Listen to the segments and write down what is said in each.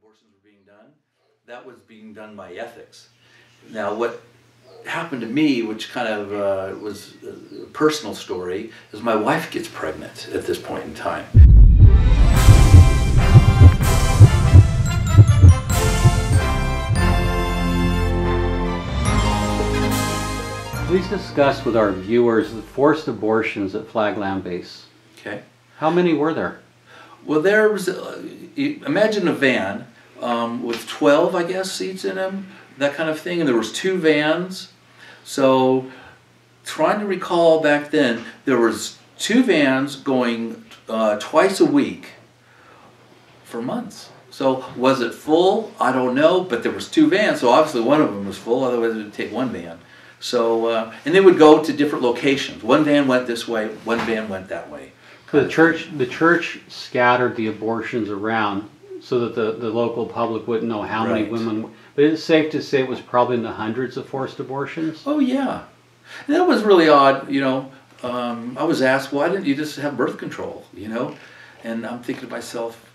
abortions were being done, that was being done by ethics. Now what happened to me, which kind of was a personal story, is my wife gets pregnant at this point in time. Please discuss with our viewers the forced abortions at Flag Land Base. Okay. How many were there? Well, there was, imagine a van with 12, I guess, seats in them, that kind of thing, and there was 2 vans. So, trying to recall back then, there was 2 vans going twice a week for months. So, was it full? I don't know, but there was 2 vans, so obviously one of them was full, otherwise it would take 1 van. So, and they would go to different locations. One van went this way, one van went that way. So the church scattered the abortions around so that the local public wouldn't know how many women. But it's safe to say it was probably in the hundreds of forced abortions? Oh yeah. And that was really odd, you know. I was asked, why didn't you just have birth control, you know? And I'm thinking to myself,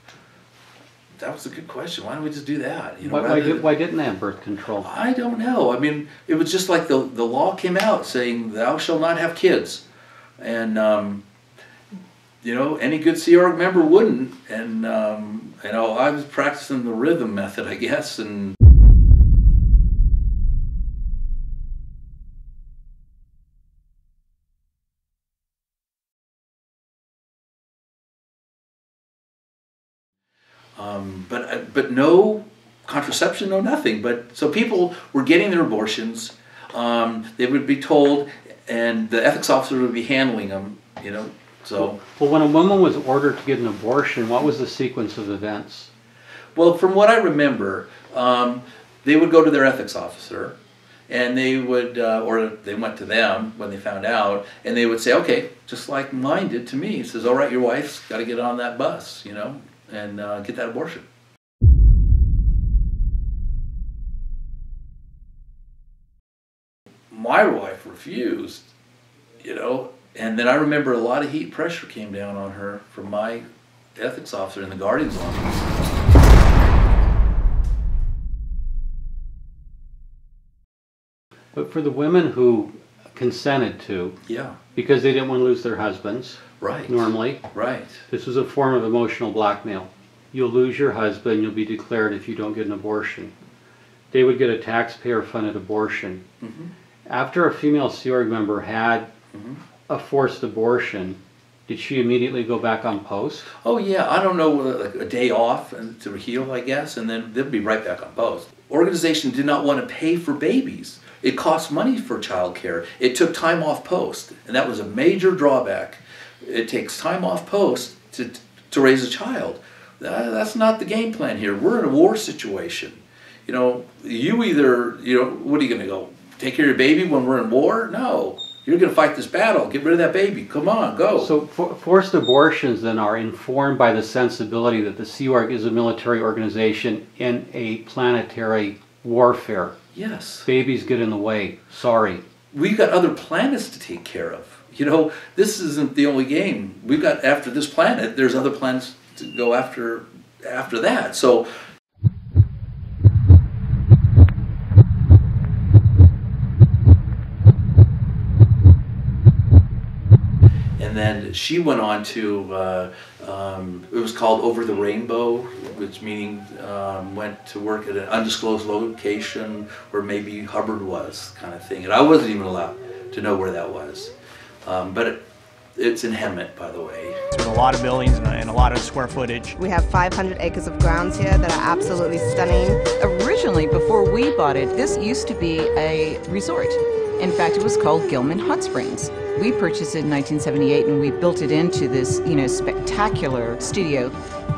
that was a good question. Why don't we just do that? You know, why didn't they have birth control? I don't know. I mean, it was just like the law came out saying, thou shalt not have kids. And, you know, any good Sea Org member wouldn't. And, you know, I was practicing the rhythm method, I guess. And but no contraception, no nothing. But so people were getting their abortions. They would be told, and the ethics officer would be handling them. You know, so. Well, when a woman was ordered to get an abortion, what was the sequence of events? Well, from what I remember, they would go to their ethics officer, and they would, or they went to them when they found out, and they would say, okay, just like mine did to me. It says, all right, your wife's got to get on that bus, you know, and get that abortion. My wife refused, you know, and then I remember a lot of heat pressure came down on her from my ethics officer in the guardian's office. But for the women who consented to, because they didn't want to lose their husbands, normally, this was a form of emotional blackmail. You'll lose your husband, you'll be declared if you don't get an abortion. They would get a taxpayer-funded abortion. After a female Sea Org member had a forced abortion, did she immediately go back on post? Oh yeah, I don't know, like a day off to heal, I guess, and then they'd be right back on post. Organization did not want to pay for babies. It cost money for child care. It took time off post, and that was a major drawback. It takes time off post to raise a child. That's not the game plan here. We're in a war situation. You know, you either, you know, what are you going to go? Take care of your baby when we're in war? No. You're going to fight this battle. Get rid of that baby. Come on, go. So forced abortions then are informed by the sensibility that the Sea Org is a military organization in a planetary warfare. Yes. Babies get in the way. Sorry. We've got other planets to take care of. You know, this isn't the only game. We've got, after this planet, there's other planets to go after that. So and then she went on to, it was called Over the Rainbow, which meaning went to work at an undisclosed location where maybe Hubbard was, kind of thing. And I wasn't even allowed to know where that was. But it's in Hemet, by the way. With a lot of buildings and a lot of square footage. We have 500 acres of grounds here that are absolutely stunning. Originally, before we bought it, this used to be a resort. In fact, it was called Gilman Hot Springs. We purchased it in 1978 and we built it into this, you know, spectacular studio.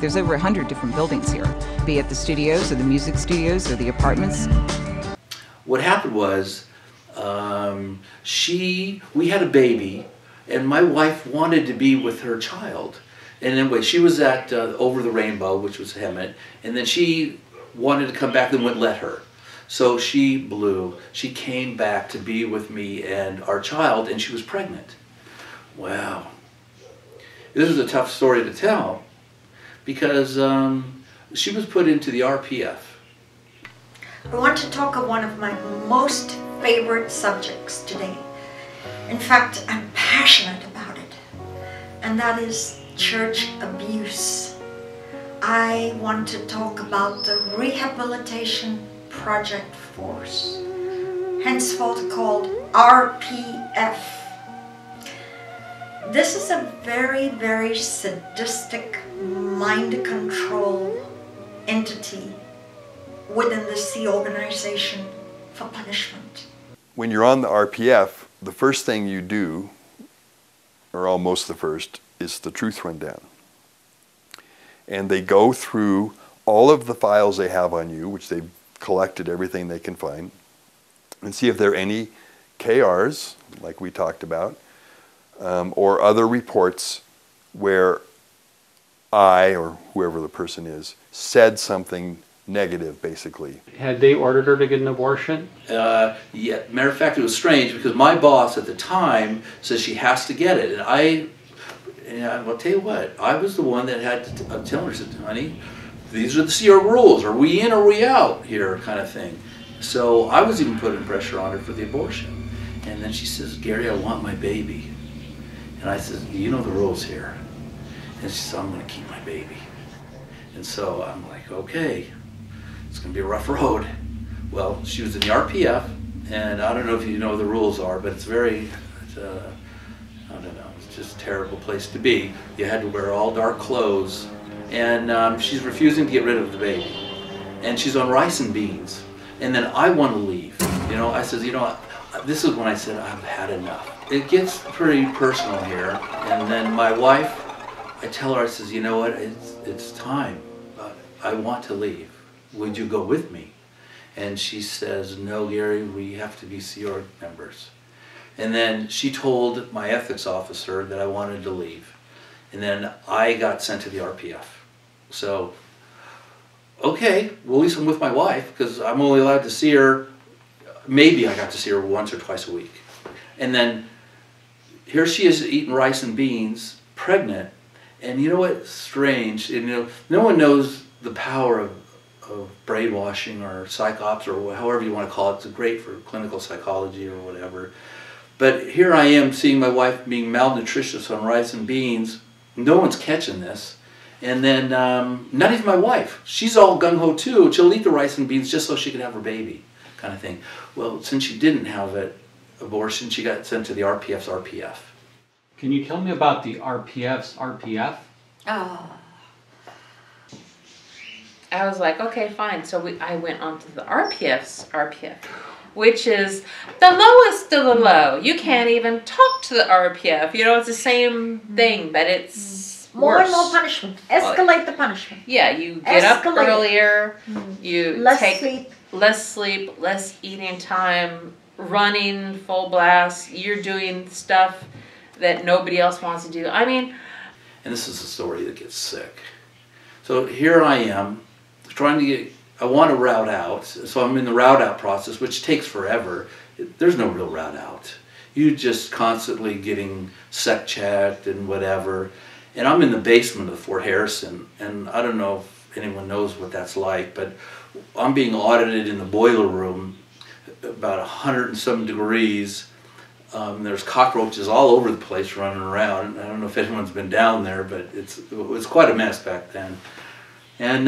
There's over 100 different buildings here, be it the studios or the music studios or the apartments. What happened was, we had a baby, and my wife wanted to be with her child. And anyway, she was at Over the Rainbow, which was Hemet, and then she wanted to come back, and wouldn't let her. So she blew. She came back to be with me and our child, and she was pregnant. Wow. This is a tough story to tell, because she was put into the RPF. I want to talk of one of my most favorite subjects today. In fact, I'm passionate about it, and that is church abuse. I want to talk about the Rehabilitation Project Force, henceforth called RPF. This is a very, very sadistic mind control entity within the Sea Organization for punishment. When you're on the RPF, the first thing you do, or almost the first, is the truth rundown. And they go through all of the files they have on you, which they've collected everything they can find, and see if there are any KRs, like we talked about, or other reports where I, or whoever the person is, said something negative, basically. Had they ordered her to get an abortion? Yeah, matter of fact, it was strange because my boss at the time says she has to get it, and I'll tell you what, I was the one that had to tell her, I said, honey, these are the CR rules, are we in or are we out here, kind of thing. So I was even putting pressure on her for the abortion. And then she says, Gary, I want my baby. And I said, you know the rules here. And she said, I'm going to keep my baby. And so I'm like, okay, it's going to be a rough road. Well, she was in the RPF, and I don't know if you know what the rules are, but it's very, I don't know, it's just a terrible place to be. You had to wear all dark clothes, and she's refusing to get rid of the baby. And she's on rice and beans. And then I want to leave. You know, I said, you know, this is when I said, I've had enough. It gets pretty personal here. And then my wife, I tell her, I says, you know what, it's time. I want to leave. Would you go with me? And she says, no, Gary, we have to be Sea Org members. And then she told my ethics officer that I wanted to leave. And then I got sent to the RPF. So, okay, well, at least I'm with my wife, because I'm only allowed to see her, maybe I got to see her once or twice a week. And then here she is eating rice and beans, pregnant, and you know what's strange? And, you know, no one knows the power of brainwashing or psych ops or however you want to call it. It's great for clinical psychology or whatever. But here I am seeing my wife being malnutritious on rice and beans. No one's catching this. And then, not even my wife. She's all gung-ho too. She'll eat the rice and beans just so she can have her baby, kind of thing. Well, since she didn't have an abortion, she got sent to the RPF's RPF. Can you tell me about the RPF's RPF? Oh. I was like, okay, fine. So I went on to the RPF's RPF, which is the lowest of the low. You can't even talk to the RPF. You know, it's the same thing, but it's more worse. and more punishment. Escalate the punishment. Yeah, you get up earlier. You take sleep. Less sleep, less eating time, running full blast. You're doing stuff that nobody else wants to do. I mean, and this is a story that gets sick. So here I am, trying to get, I want to route out, so I'm in the route out process, which takes forever. There's no real route out. You just constantly getting sec checked and whatever. And I'm in the basement of Fort Harrison, and I don't know if anyone knows what that's like, but I'm being audited in the boiler room, about 100 and some degrees. There's cockroaches all over the place running around. I don't know if anyone's been down there, but it was quite a mess back then. And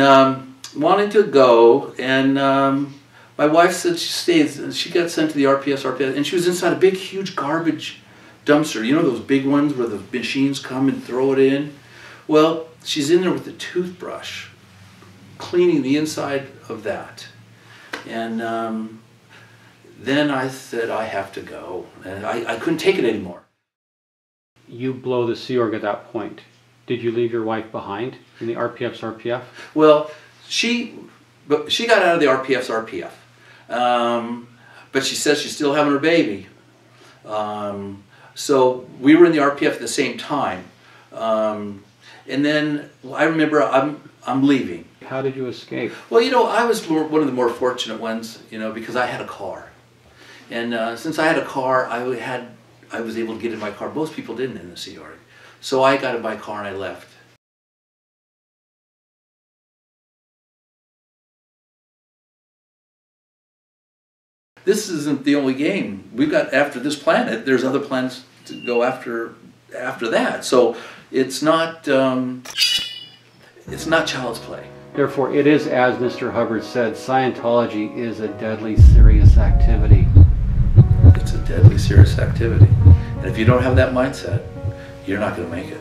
wanting to go, and my wife said she stays, and she got sent to the RPS, and she was inside a big, huge garbage dumpster. You know those big ones where the machines come and throw it in? Well, she's in there with a toothbrush, cleaning the inside of that. And then I said, I have to go. And I couldn't take it anymore. You blow the Sea Org at that point. Did you leave your wife behind in the RPF's RPF? Well, she got out of the RPF's RPF. But she says she's still having her baby. So we were in the RPF at the same time. And then I remember I'm leaving. How did you escape? Well, you know, I was one of the more fortunate ones, you know, because I had a car. And since I had a car, I was able to get in my car. Most people didn't in the Sea Org. So I got in my car and I left. This isn't the only game. We've got, after this planet, there's other planets to go after that. So it's not child's play. Therefore, it is, as Mr. Hubbard said, Scientology is a deadly serious activity. It's a deadly serious activity. And if you don't have that mindset, you're not going to make it.